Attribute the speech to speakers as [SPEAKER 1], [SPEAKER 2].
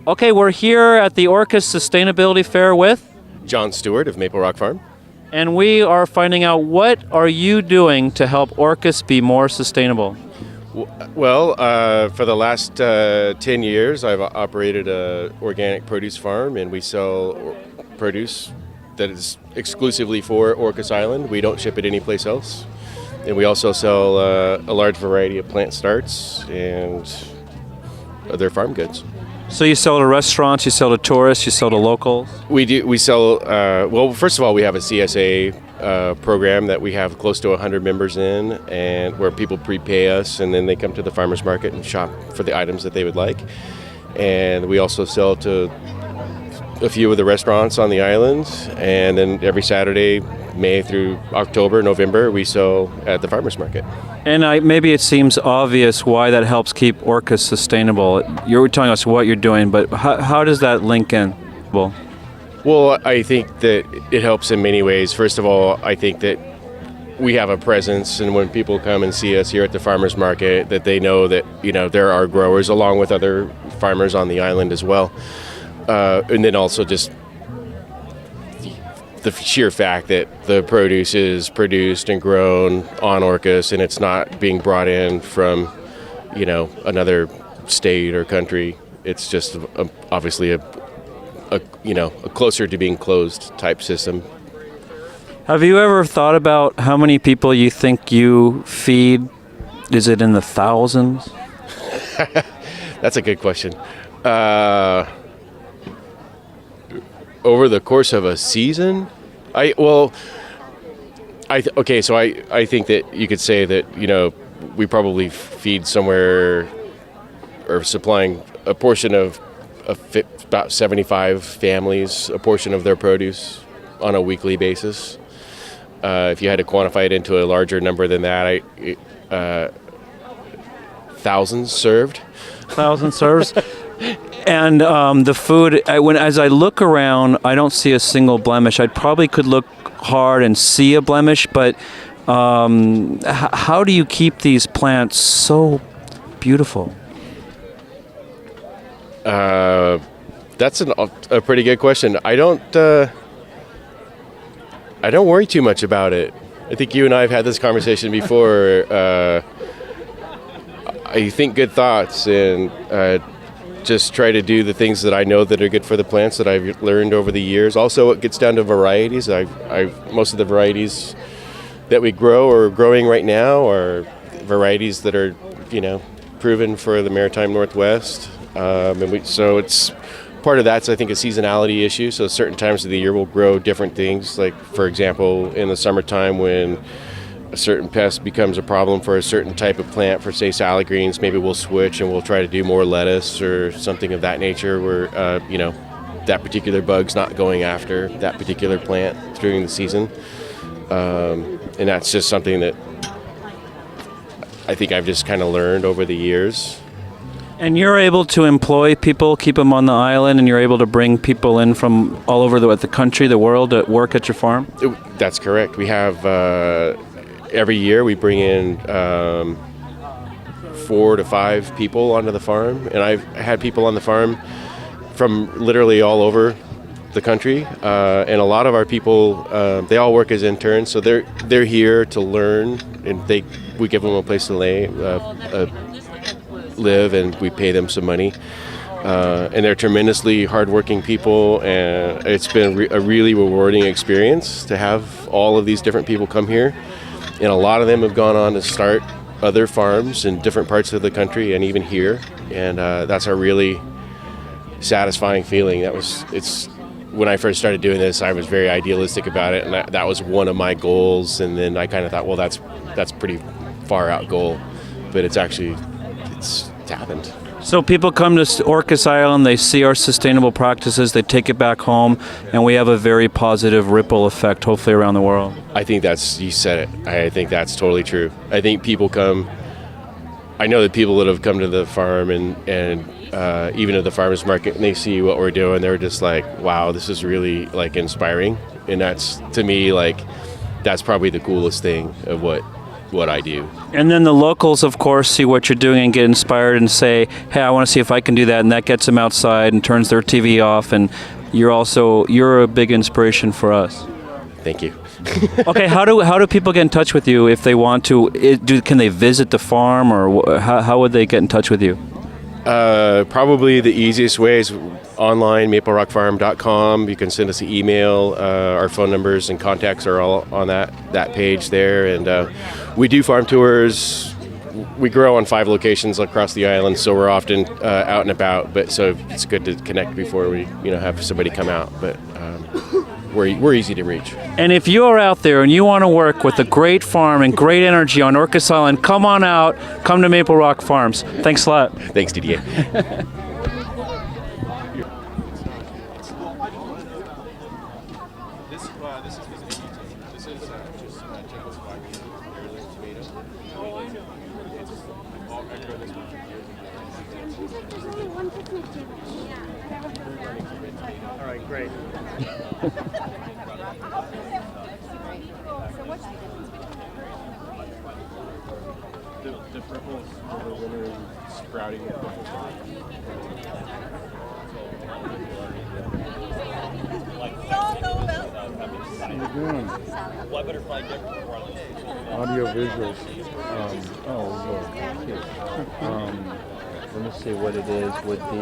[SPEAKER 1] Okay, we're here at the Orcas Sustainability Fair with,
[SPEAKER 2] John Steward of Maple Rock Farm.
[SPEAKER 1] and we are finding out what are you doing to help Orcas be more sustainable?
[SPEAKER 2] Well, for the last 10 years, I've operated a organic produce farm, and we sell produce that is exclusively for Orcas Island. We don't ship it anyplace else. And we also sell a large variety of plant starts and other farm goods.
[SPEAKER 1] So you sell to restaurants, you sell to tourists, you sell to locals?
[SPEAKER 2] We do. We sell. Well, first of all, we have a CSA program that we have close to 100 members in, and where people prepay us, and then they come to the farmers market and shop for the items that they would like. And we also sell to a few of the restaurants on the island, and then every Saturday, May through October, November, we sell at the farmers market.
[SPEAKER 1] And maybe it seems obvious why that helps keep Orcas sustainable. You're telling us what you're doing, but how does that link in?
[SPEAKER 2] Well, I think that it helps in many ways. First of all, I think that we have a presence, and when people come and see us here at the farmers market, that they know that, you know, there are growers along with other farmers on the island as well. And then also just the sheer fact that the produce is produced and grown on Orcas, and it's not being brought in from, you know, another state or country. It's just obviously a closer to being closed type system.
[SPEAKER 1] Have you ever thought about how many people you think you feed? Is it in the thousands?
[SPEAKER 2] That's a good question. Over the course of a season, I think that you could say that, you know, we probably feed somewhere or supplying a portion of about 75 families, a portion of their produce on a weekly basis. If you had to quantify it into a larger number than that, thousands served.
[SPEAKER 1] Thousands serves. And the food, as I look around, I don't see a single blemish. I probably could look hard and see a blemish, but how do you keep these plants so beautiful?
[SPEAKER 2] That's a pretty good question. I don't worry too much about it. I think you and I have had this conversation before. I think good thoughts and just try to do the things that I know that are good for the plants that I've learned over the years. Also, it gets down to varieties. Most of the varieties that we grow or are growing right now are varieties that are, you know, proven for the Maritime Northwest. So it's part of that's, I think, a seasonality issue. So certain times of the year we'll grow different things. Like, for example, in the summertime when a certain pest becomes a problem for a certain type of plant, for say salad greens, maybe we'll switch and we'll try to do more lettuce or something of that nature where, that particular bug's not going after that particular plant during the season. And that's just something that I think I've just kind of learned over the years.
[SPEAKER 1] And you're able to employ people, keep them on the island, and you're able to bring people in from all over the country, the world, to work at your farm?
[SPEAKER 2] That's correct. We have, every year we bring in 4 to 5 people onto the farm. And I've had people on the farm from literally all over the country. And a lot of our people, they all work as interns. So they're here to learn, and we give them a place to live, and we pay them some money. And they're tremendously hardworking people, and it's been a really rewarding experience to have all of these different people come here. And a lot of them have gone on to start other farms in different parts of the country and even here. And that's a really satisfying feeling. When I first started doing this, I was very idealistic about it, and that was one of my goals. And then I kind of thought, well, that's pretty far out goal, but it's happened.
[SPEAKER 1] So people come to Orcas Island, they see our sustainable practices, they take it back home, and we have a very positive ripple effect, hopefully, around the world.
[SPEAKER 2] I think you said it. I think that's totally true. I think people come, I know that people that have come to the farm and even at the farmers market, and they see what we're doing, they're just like, wow, this is really like inspiring. And that's, to me, like, that's probably the coolest thing of what what I do.
[SPEAKER 1] And then the locals, of course, see what you're doing and get inspired and say, hey, I want to see if I can do that. And that gets them outside and turns their TV off. And you're a big inspiration for us.
[SPEAKER 2] Thank you.
[SPEAKER 1] Okay, how do people get in touch with you if they want to? Can they visit the farm, or how would they get in touch with you?
[SPEAKER 2] Probably the easiest way is online, maplerockfarm.com. You can send us an email. Our phone numbers and contacts are all on that page there. And we do farm tours. We grow on 5 locations across the island, so we're often out and about. But so it's good to connect before we have somebody come out. But we're easy to reach.
[SPEAKER 1] And if you're out there and you want to work with a great farm and great energy on Orcas Island, come on out. Come to Maple Rock Farms. Thanks a lot.
[SPEAKER 2] Thanks, Didier.
[SPEAKER 1] All right, great.
[SPEAKER 2] The purple is the winter sprouting.
[SPEAKER 3] Audio visuals. Let me see what it is with the